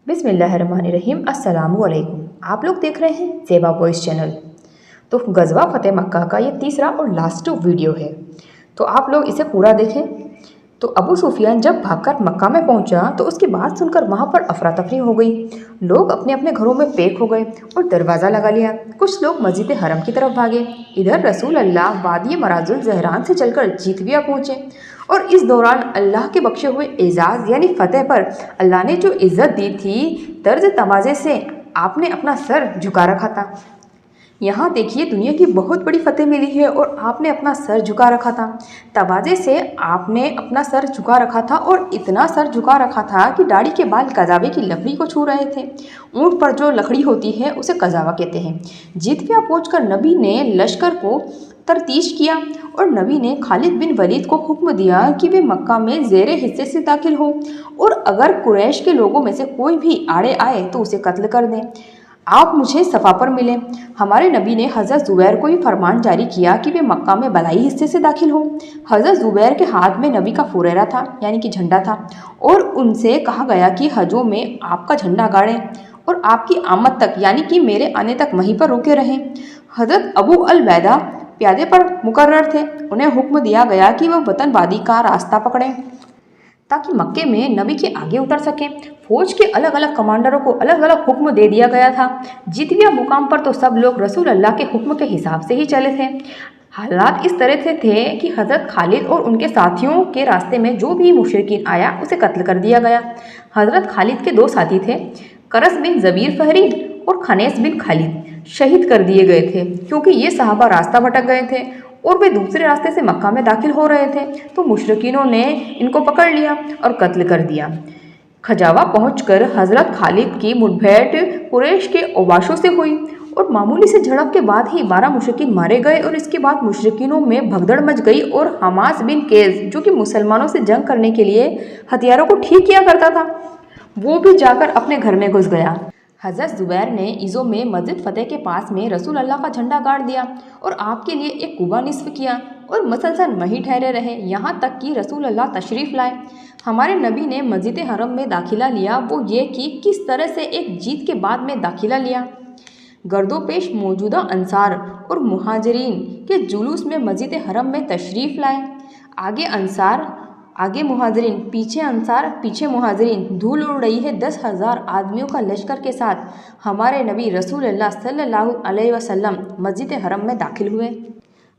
बिस्मिल्लाहिर्रहमानिर्रहीम। अस्सलाम वालेकुम। आप लोग देख रहे हैं ज़ेबा वॉइस चैनल। तो गज़वा फ़तेह मक्का का ये तीसरा और लास्ट वीडियो है, तो आप लोग इसे पूरा देखें। तो अबू सुफियान जब भागकर मक्का में पहुंचा तो उसकी बात सुनकर वहां पर अफरा तफरी हो गई। लोग अपने अपने घरों में पैक हो गए और दरवाज़ा लगा लिया। कुछ लोग मस्जिद हरम की तरफ भागे। इधर रसूल अल्लाह वादी मराजुल जहरान से चलकर जीतविया पहुँचे और इस दौरान अल्लाह के बख्शे हुए एजाज़ यानी फ़तेह पर अल्लाह ने जो इज़्ज़त दी थी, तर्ज तवाज़े से आपने अपना सर झुका रखा था। यहाँ देखिए, दुनिया की बहुत बड़ी फतेह मिली है और आपने अपना सर झुका रखा था। तवाज़े से आपने अपना सर झुका रखा था और इतना सर झुका रखा था कि दाढ़ी के बाल कजावे की लकड़ी को छू रहे थे। ऊँट पर जो लकड़ी होती है उसे कजावा कहते हैं। जीतविया पहुंचकर नबी ने लश्कर को तरतीश किया और नबी ने खालिद बिन वलीद को हुक्म दिया कि वे मक्का में ज़ेरे हिस्से से दाखिल हो और अगर कुरैश के लोगों में से कोई भी आड़े आए तो उसे कत्ल कर दें। आप मुझे सफ़ा पर मिले। हमारे नबी ने हज़रत ज़ुबैर को भी फरमान जारी किया कि वे मक्का में बलाई हिस्से से दाखिल हो। हज़रत ज़ुबैर के हाथ में नबी का फुरेरा था यानी कि झंडा था और उनसे कहा गया कि हजों में आपका झंडा गाड़ें और आपकी आमद तक यानी कि मेरे आने तक वहीं पर रुके रहें। हज़रत अबू अल बैदा प्यादे पर मुकर्रर थे। उन्हें हुक्म दिया गया कि वह वतन वादी का रास्ता पकड़ें ताकि मक्के में नबी के आगे उतर सकें। फौज के अलग अलग कमांडरों को अलग अलग हुक्म दे दिया गया था। जीतविया मुकाम पर तो सब लोग रसूल अल्लाह के हुक्म के हिसाब से ही चले थे। हालात इस तरह से थे कि हज़रत खालिद और उनके साथियों के रास्ते में जो भी मुशरिकीन आया उसे कत्ल कर दिया गया। हज़रत खालिद के दो साथी थे, करस बिन ज़बीर फहरी और खनेस बिन खालिद, शहीद कर दिए गए थे क्योंकि ये सहाबा रास्ता भटक गए थे और वे दूसरे रास्ते से मक्का में दाखिल हो रहे थे। तो मुशरिकीनों ने इनको पकड़ लिया और कत्ल कर दिया। खजावा पहुंचकर हज़रत खालिद की मुठभेड़ कुरैश के ओबाशों से हुई और मामूली से झड़प के बाद ही 12 मुशरिकीन मारे गए और इसके बाद मुशरिकीनों में भगदड़ मच गई और हमास बिन केज, जो कि मुसलमानों से जंग करने के लिए हथियारों को ठीक किया करता था, वो भी जाकर अपने घर में घुस गया। हज़रत ज़ुबैर ने ईज़ो में मस्जिद फ़तेह के पास में रसूल अल्लाह का झंडा गाड़ दिया और आपके लिए एक कुबा निस्फ किया और मसलसल वहीं ठहरे रहे यहाँ तक कि रसूल अल्लाह तशरीफ़ लाए। हमारे नबी ने मस्जिद हरम में दाखिला लिया, वो ये कि किस तरह से एक जीत के बाद में दाखिला लिया। गर्दोपेश मौजूदा अंसार और मुहाजिरीन के जुलूस में मस्जिद हरम में तशरीफ़ लाए। आगे अंसार, आगे मुहाजिरीन, पीछे अंसार, पीछे मुहाजिरीन। धूल उड़ रही है 10,000 आदमियों का लश्कर के साथ हमारे नबी रसूल अल्लाह सल्लल्लाहु अलैहि वसल्लम मस्जिद हरम में दाखिल हुए।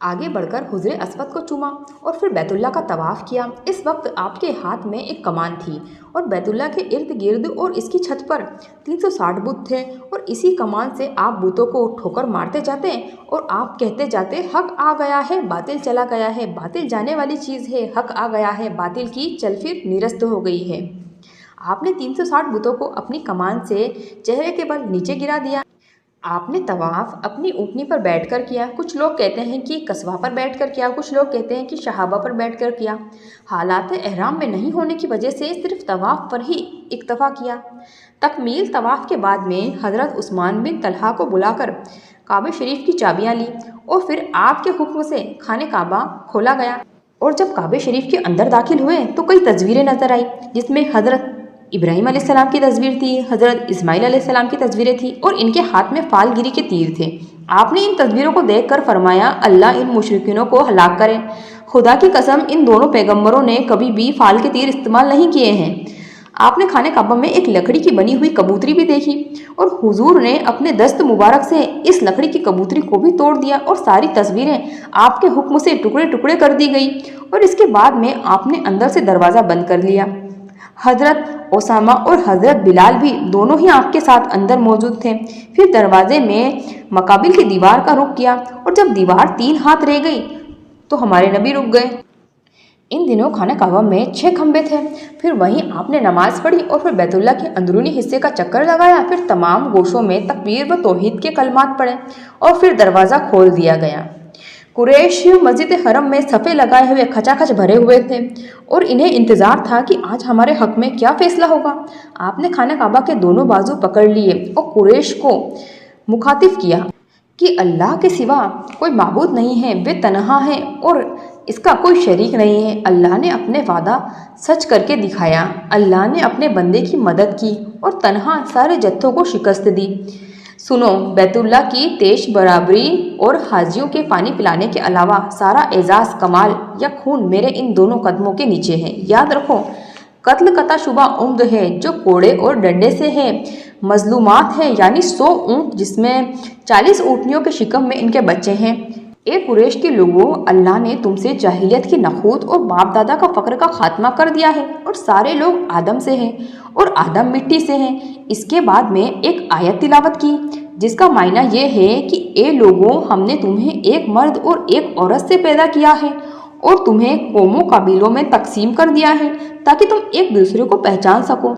आगे बढ़कर हुज़्रे अस्वद को चूमा और फिर बैतुल्लाह का तवाफ़ किया। इस वक्त आपके हाथ में एक कमान थी और बैतुल्लाह के इर्द गिर्द और इसकी छत पर 360 बुत थे और इसी कमान से आप बुतों को ठोकर मारते जाते और आप कहते जाते, हक आ गया है बातिल चला गया है, बातिल जाने वाली चीज़ है, हक आ गया है, बातिल की चल फिर निरस्त हो गई है। आपने 360 बुतों को अपनी कमान से चेहरे के बल नीचे गिरा दिया। आपने तवाफ़ अपनी ऊँटनी पर बैठकर किया। कुछ लोग कहते हैं कि कस्बा पर बैठकर किया, कुछ लोग कहते हैं कि शहाबा पर बैठकर किया। हालात एहराम में नहीं होने की वजह से सिर्फ तवाफ़ पर ही इक्तफ़ा किया। तकमील तवाफ़ के बाद में हज़रत उस्मान बिन तलहा को बुलाकर काबे शरीफ की चाबियाँ ली और फिर आपके हुक्म से खाने काबा खोला गया और जब काबे शरीफ के अंदर दाखिल हुए तो कई तस्वीरें नज़र आई जिसमें हज़रत इब्राहीम अलैहिस्सलाम की तस्वीर थी, हज़रत इस्माईल अलैहिस्सलाम की तस्वीरें थी और इनके हाथ में फालगिरी के तीर थे। आपने इन तस्वीरों को देखकर फरमाया, अल्लाह इन मुशरिकीनों को हलाक करे। खुदा की कसम, इन दोनों पैगंबरों ने कभी भी फाल के तीर इस्तेमाल नहीं किए हैं। आपने खाने काबा में एक लकड़ी की बनी हुई कबूतरी भी देखी और हुजूर ने अपने दस्त मुबारक से इस लकड़ी की कबूतरी को भी तोड़ दिया और सारी तस्वीरें आपके हुक्म से टुकड़े टुकड़े कर दी गई और इसके बाद में आपने अंदर से दरवाज़ा बंद कर लिया। हज़रत ओसामा और हज़रत बिलाल भी दोनों ही आपके साथ अंदर मौजूद थे। फिर दरवाजे में मकाबिल की दीवार का रुख किया और जब दीवार 3 हाथ रह गई तो हमारे नबी रुक गए। इन दिनों खाना काबा में 6 खंबे थे। फिर वहीं आपने नमाज पढ़ी और फिर बैतुल्लाह के अंदरूनी हिस्से का चक्कर लगाया। फिर तमाम गोशों में तकबीर व तौहीद के कलमात पढ़े और फिर दरवाज़ा खोल दिया गया। कुरैश मस्जिद हरम में सफ़े लगाए हुए खचाखच भरे हुए थे और इन्हें इंतज़ार था कि आज हमारे हक में क्या फ़ैसला होगा। आपने खाना काबा के दोनों बाजू पकड़ लिए और कुरैश को मुखातिब किया कि अल्लाह के सिवा कोई माबूद नहीं है, वे तन्हा हैं और اس کا کوئی شریک نہیں ہے۔ اللہ نے اپنے وعدہ سچ کر کے دکھایا، اللہ نے اپنے بندے کی مدد کی اور تنہا سارے جتھوں کو شکست دی۔ سنو، بیت اللہ کی تیش برابری اور حاجیوں کے پانی پلانے کے علاوہ سارا اعزاز، کمال یا خون میرے ان دونوں قدموں کے نیچے ہے۔ یاد رکھو، قتل قطع شبہ عمد ہے جو کوڑے اور ڈنڈے سے ہے، مظلومات ہے یعنی 100 اونٹ جس میں 40 اونٹنیوں کے شکم میں ان کے بچے ہیں۔ اے قریش کے لوگوں، اللہ نے تم سے جاہلیت کی نخوت اور باپ دادا کا فقر کا خاتمہ کر دیا ہے، اور سارے لوگ آدم سے ہیں اور آدم مٹی سے ہیں۔ اس کے بعد میں ایک آیت تلاوت کی جس کا معنی یہ ہے کہ اے لوگوں، ہم نے تمہیں ایک مرد اور ایک عورت سے پیدا کیا ہے اور تمہیں قوموں قبیلوں میں تقسیم کر دیا ہے تاکہ تم ایک دوسرے کو پہچان سکو۔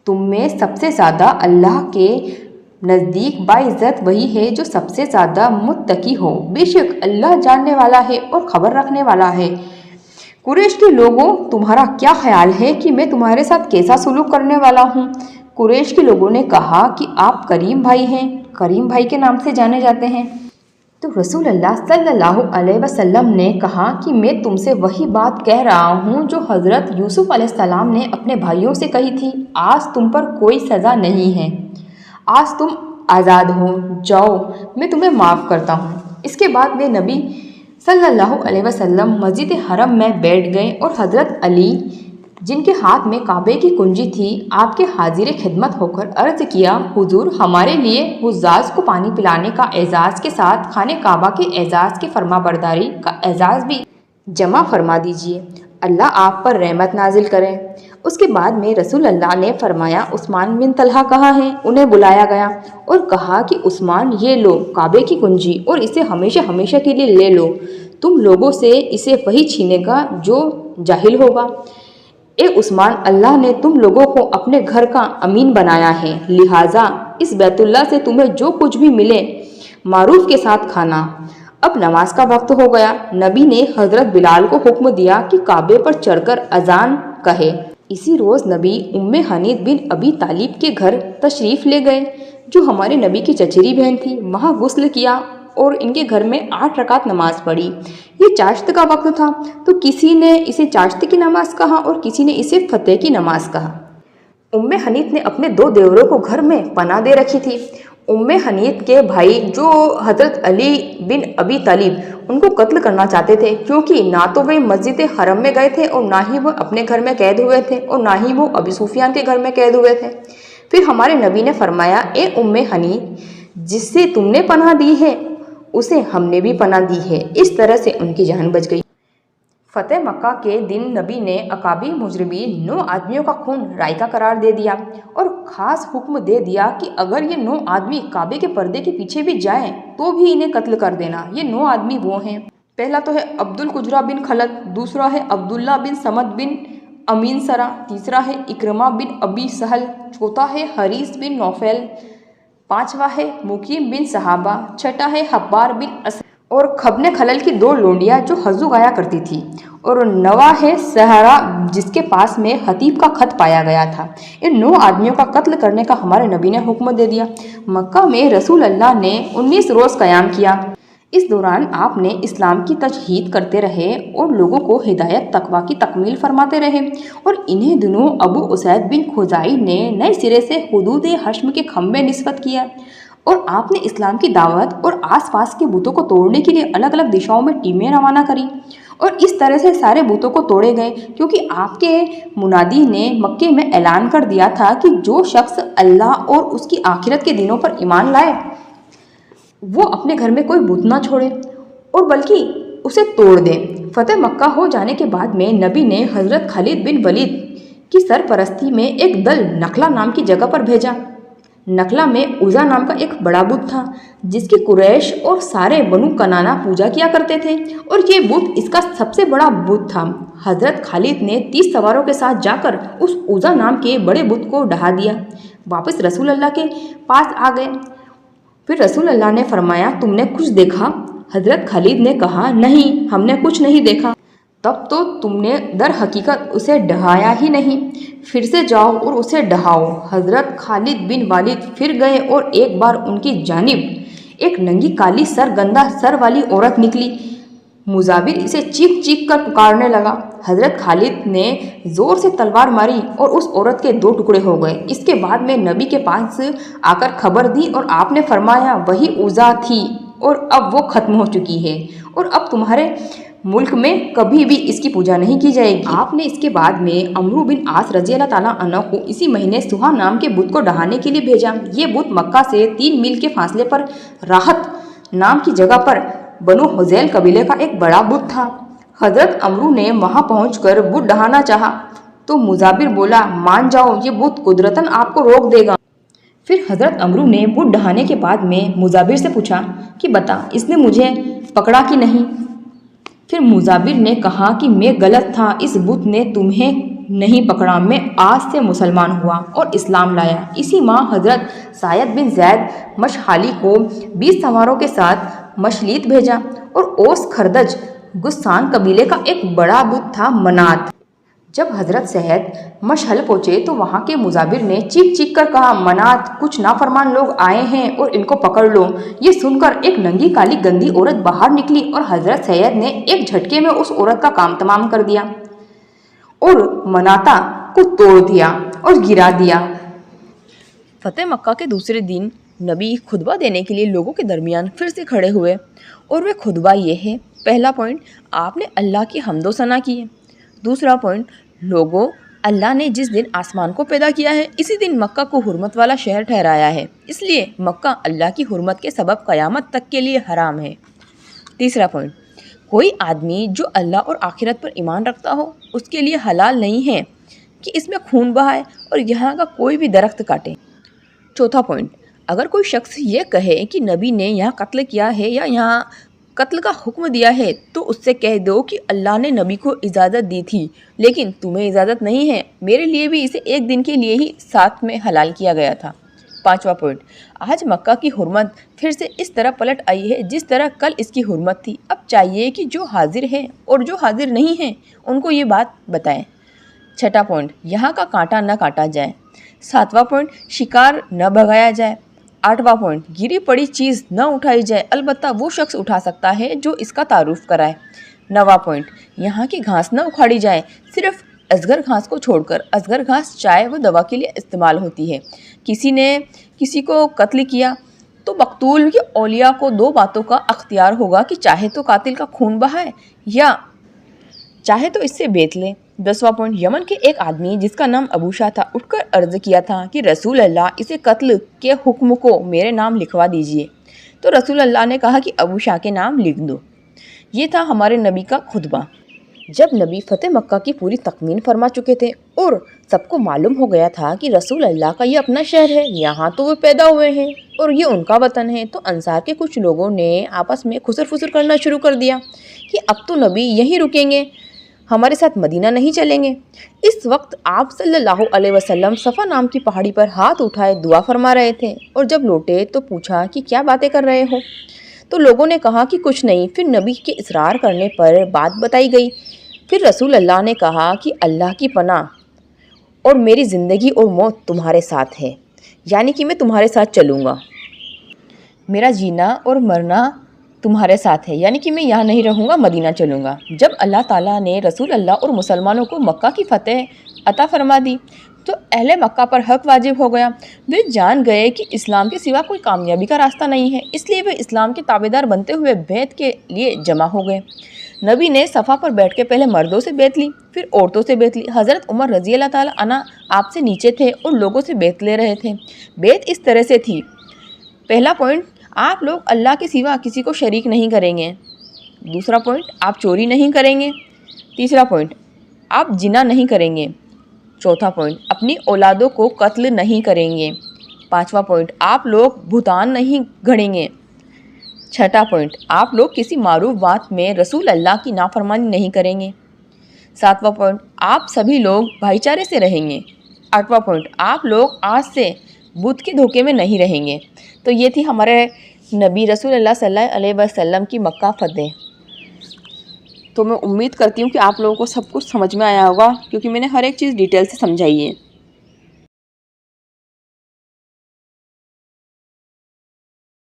تم میں سب سے زیادہ اللہ کے نزدیک باعزت وہی ہے جو سب سے زیادہ متقی ہو، بے شک اللہ جاننے والا ہے اور خبر رکھنے والا ہے۔ قریش کے لوگوں، تمہارا کیا خیال ہے کہ میں تمہارے ساتھ کیسا سلوک کرنے والا ہوں؟ قریش کے لوگوں نے کہا کہ آپ کریم بھائی ہیں، کریم بھائی کے نام سے جانے جاتے ہیں۔ تو رسول اللہ صلی اللہ علیہ وسلم نے کہا کہ میں تم سے وہی بات کہہ رہا ہوں جو حضرت یوسف علیہ السلام نے اپنے بھائیوں سے کہی تھی، آج تم پر کوئی سزا نہیں ہے، آج تم آزاد ہو، جاؤ میں تمہیں معاف کرتا ہوں۔ اس کے بعد میں نبی صلی اللہ علیہ وسلم مسجد حرم میں بیٹھ گئے اور حضرت علی جن کے ہاتھ میں کعبے کی کنجی تھی، آپ کے حاضر خدمت ہو کر عرض کیا، حضور ہمارے لیے حجاج کو پانی پلانے کا اعزاز کے ساتھ خانہ کعبہ کے اعزاز کی فرما برداری کا اعزاز بھی جمع فرما دیجیے، اللہ آپ پر رحمت نازل کرے۔ اس کے بعد میں رسول اللہ نے فرمایا، عثمان بن طلحہ کہاں ہیں؟ انہیں بلایا گیا اور کہا کہ عثمان، یہ لو کعبے کی کنجی اور اسے ہمیشہ ہمیشہ کے لیے لے لو، تم لوگوں سے اسے وہی چھینے گا جو جاہل ہوگا۔ اے عثمان، اللہ نے تم لوگوں کو اپنے گھر کا امین بنایا ہے، لہٰذا اس بیت اللہ سے تمہیں جو کچھ بھی ملے معروف کے ساتھ کھانا۔ اب نماز کا وقت ہو گیا، نبی نے حضرت بلال کو حکم دیا کہ کعبے پر چڑھ کر اذان کہے۔ اسی روز نبی ام حنیف بن ابی طالب کے گھر تشریف لے گئے جو ہمارے نبی کی چچیری بہن تھی، وہاں غسل کیا اور ان کے گھر میں 8 رکعت نماز پڑھی۔ یہ چاشت کا وقت تھا تو کسی نے اسے چاشت کی نماز کہا اور کسی نے اسے فتح کی نماز کہا۔ ام حنیف نے اپنے 2 دیوروں کو گھر میں پناہ دے رکھی تھی۔ ام حنیف کے بھائی جو حضرت علی بن ابی طالب ان کو قتل کرنا چاہتے تھے، کیونکہ نہ تو وہ مسجد حرم میں گئے تھے اور نہ ہی وہ اپنے گھر میں قید ہوئے تھے اور نہ ہی وہ ابی سفیان کے گھر میں قید ہوئے تھے۔ پھر ہمارے نبی نے فرمایا، اے ام حنیف، جس سے تم نے پناہ دی ہے اسے ہم نے بھی پناہ دی ہے۔ اس طرح سے ان کی جان بچ گئی۔ فتح مکہ کے دن نبی نے عقابی مجرمین 9 آدمیوں کا خون رائقہ قرار دے دیا اور خاص حکم دے دیا کہ اگر یہ 9 آدمی کعبے کے پردے کے پیچھے بھی جائیں تو بھی انہیں قتل کر دینا۔ یہ 9 آدمی وہ ہیں، پہلا تو ہے عبد القجرہ بن خلد، دوسرا ہے عبداللہ بن سمد بن امین سرا، تیسرا ہے اکرمہ بن ابی سہل، چوتھا ہے حریث بن نوفل، پانچواں ہے مقیم بن صحابہ، چھٹا ہے حبار بن اسد اور خبن خلل کی 2 لونڈیاں جو حضو گایا کرتی تھی، اور 9واں ہے سہرا جس کے پاس میں حتیب کا خط پایا گیا تھا۔ ان 9 آدمیوں کا قتل کرنے کا ہمارے نبی نے حکم دے دیا۔ مکہ میں رسول اللہ نے 19 روز قیام کیا۔ اس دوران آپ نے اسلام کی تجدید کرتے رہے اور لوگوں کو ہدایت تقویٰ کی تکمیل فرماتے رہے، اور انہی دنوں ابو اسید بن خزائی نے نئے سرے سے حدود حشم کے کھمبے نسبت کیا اور آپ نے اسلام کی دعوت اور آس پاس کے بتوں کو توڑنے کے لیے الگ الگ دشاؤں میں ٹیمیں روانہ کری، اور اس طرح سے سارے بتوں کو توڑے گئے، کیونکہ آپ کے منادی نے مکے میں اعلان کر دیا تھا کہ جو شخص اللہ اور اس کی آخرت کے دنوں پر ایمان لائے وہ اپنے گھر میں کوئی بت نہ چھوڑے اور بلکہ اسے توڑ دے۔ فتح مکہ ہو جانے کے بعد میں نبی نے حضرت خالد بن ولید کی سرپرستی میں ایک دل نخلا نام کی جگہ پر بھیجا۔ نخلا میں عزا نام کا ایک بڑا بت تھا جس کی قریش اور سارے بنو کنانا پوجا کیا کرتے تھے، اور یہ بت اس کا سب سے بڑا بت تھا۔ حضرت خالد نے 30 سواروں کے ساتھ جا کر اس عزا نام کے بڑے بت کو ڈھا دیا، واپس رسول اللہ کے پاس آ گئے۔ پھر رسول اللہ نے فرمایا، تم نے کچھ دیکھا؟ حضرت خالد نے کہا، نہیں، ہم نے کچھ نہیں دیکھا۔ تب تو تم نے در حقیقت اسے ڈھایا ہی نہیں، پھر سے جاؤ اور اسے ڈھاؤ۔ حضرت خالد بن والد پھر گئے اور ایک بار ان کی جانب ایک ننگی کالی سرگندہ سر والی عورت نکلی मुजाबिर इसे चीख चीख कर पुकारने लगा। हजरत खालिद ने जोर से तलवार मारी और उस औरत के 2 टुकड़े हो गए। इसके बाद में नबी के पास आकर खबर दी और आपने फरमाया वही उज़ा थी और अब वो ख़त्म हो चुकी है और अब तुम्हारे मुल्क में कभी भी इसकी पूजा नहीं की जाएगी। आपने इसके बाद में अमरू बिन आस रज़ी अल्लाह ताला अन्हु को इसी महीने सुहा नाम के बुत को ढहाने के लिए भेजा। ये बुत मक्का से 3 मील के फासले पर राहत नाम की जगह पर बनु हुज़ैल कबीले का एक बड़ा बुत था। हजरत अमरू ने वहां पहुंचकर बुत ढहाना चाहा तो मुजाबिर बोला, मान जाओ, ये बुत कुदरतन आपको रोक देगा। फिर हजरत अमरू ने बुत ढहाने के बाद में मुजाबिर से पूछा कि बता, इसने मुझे पकड़ा कि नहीं। फिर मुजाबिर ने कहा कि मैं गलत था, इस बुत ने तुम्हें नहीं पकड़ा, मैं आज से मुसलमान हुआ और इस्लाम लाया। इसी माह हजरत सायद बिन जैद मशहाली को 20 सवारों के साथ मशलीत भेजा और ओस खरदज गुस्सान कबीले का एक बड़ा बुत था मनात। जब हजरत सैयद मशहल पहुंचे तो वहां के मुजाबिर ने चीख चीख कर कहा, मनात, कुछ नाफरमान लोग आए हैं और इनको पकड़ लो। ये सुनकर एक नंगी काली गंदी औरत बाहर निकली और हजरत सैयद ने एक झटके में उस औरत का काम तमाम कर दिया और मनाता को तोड़ दिया और गिरा दिया। फतेह मक्का के दूसरे दिन नबी खुतबा देने के लिए लोगों के दरमियान फिर से खड़े हुए और वे खुतबा ये है। पहला पॉइंट, आपने अल्लाह की हम्दो सना की है। दूसरा पॉइंट, लोगों, अल्लाह ने जिस दिन आसमान को पैदा किया है इसी दिन मक्का को हुर्मत वाला शहर ठहराया है, इसलिए मक्का अल्लाह की हुर्मत के सबब क़यामत तक के लिए हराम है। तीसरा पॉइंट, कोई आदमी जो अल्लाह और आखिरत पर ईमान रखता हो उसके लिए हलाल नहीं है कि इसमें खून बहाए और यहाँ का कोई भी दरख्त काटे। चौथा पॉइंट, अगर कोई शख्स ये कहे कि नबी ने यहाँ कत्ल किया है या यहाँ कत्ल का हुक्म दिया है तो उससे कह दो कि अल्लाह ने नबी को इजाज़त दी थी लेकिन तुम्हें इजाज़त नहीं है, मेरे लिए भी इसे एक दिन के लिए ही साथ में हलाल किया गया था। पांचवा पॉइंट, आज मक्का की हुर्मत फिर से इस तरह पलट आई है जिस तरह कल इसकी हुर्मत थी। अब चाहिए कि जो हाजिर हैं और जो हाजिर नहीं हैं उनको ये बात बताएं। छठा पॉइंट, यहाँ का कांटा न काटा जाए। सातवां पॉइंट, शिकार न भगाया जाए। आठवां पॉइंट, गिरी पड़ी चीज़ न उठाई जाए, अलबत्ता वो शख्स उठा सकता है जो इसका तारुफ कराए। नवां पॉइंट, यहाँ की घास न उखाड़ी जाए, सिर्फ असगर घास को छोड़कर। असगर घास चाय व दवा के लिए इस्तेमाल होती है। किसी ने किसी को कत्ल किया तो मकतूल के औलिया को 2 बातों का अख्तियार होगा कि चाहे तो कातिल का खून बहाए या चाहे तो इससे बेच ले। 10वां पॉइंट, यमन के एक आदमी जिसका नाम अबू शाह था उठकर अर्ज किया था कि रसूल अल्लाह, इसे कत्ल के हुक्म को मेरे नाम लिखवा दीजिए। तो रसूल अल्लाह ने कहा कि अबू शाह के नाम लिख दो। ये था हमारे नबी का खुतबा। जब नबी फतेह मक्का की पूरी तकमीन फरमा चुके थे और सबको मालूम हो गया था कि रसूल अल्लाह का ये अपना शहर है, यहाँ तो वो पैदा हुए हैं और ये उनका वतन है, तो अंसार के कुछ लोगों ने आपस में खुसर फुसर करना शुरू कर दिया कि अब तो नबी यहीं रुकेंगे, हमारे साथ मदीना नहीं चलेंगे। इस वक्त आप सल्लल्लाहु अलैहि वसल्लम सफ़ा नाम की पहाड़ी पर हाथ उठाए दुआ फरमा रहे थे और जब लौटे तो पूछा कि क्या बातें कर रहे हो। तो लोगों ने कहा कि कुछ नहीं। फिर नबी के इसरार करने पर बात बताई गई। फिर रसूल अल्लाह ने कहा कि अल्लाह की पनाह और मेरी ज़िंदगी और मौत तुम्हारे साथ है, यानी कि मैं तुम्हारे साथ चलूँगा। मेरा जीना और मरना तुम्हारे साथ है, यानी कि मैं यहाँ नहीं रहूँगा, मदीना चलूँगा। जब अल्लाह ताला ने रसूल अल्लाह और मुसलमानों को मक्का की फ़तेह अता फरमा दी तो अहले मक्का पर हक वाजिब हो गया। वे जान गए कि इस्लाम के सिवा कोई कामयाबी का रास्ता नहीं है, इसलिए वे इस्लाम के ताबेदार बनते हुए बैत के लिए जमा हो गए। नबी ने सफ़ा पर बैठ के पहले मर्दों से बैत ली, फिर औरतों से बैत ली। हज़रत उमर रज़ी अल्लाह ताला अन्हु आपसे नीचे थे और लोगों से बैत ले रहे थे। बैत इस तरह से थी। पहला पॉइंट, आप लोग अल्लाह के सिवा किसी को शरीक नहीं करेंगे। दूसरा पॉइंट, आप चोरी नहीं करेंगे। तीसरा पॉइंट, आप जिना नहीं करेंगे। चौथा पॉइंट, अपनी औलादों को कत्ल नहीं करेंगे। पांचवा पॉइंट, आप लोग भूतान नहीं गढ़ेंगे। छठा पॉइंट, आप लोग किसी मारूफ बात में रसूल अल्लाह की नाफरमानी नहीं करेंगे। सातवां पॉइंट, आप सभी लोग भाईचारे से रहेंगे। आठवां पॉइंट, आप लोग आज से बुत के धोखे में नहीं रहेंगे। तो ये थी हमारे नबी रसूल अल्लाह सल्लल्लाहु अलैहि वसल्लम की मक्का फ़तेह। तो मैं उम्मीद करती हूँ कि आप लोगों को सब कुछ समझ में आया होगा, क्योंकि मैंने हर एक चीज़ डिटेल से समझाई है।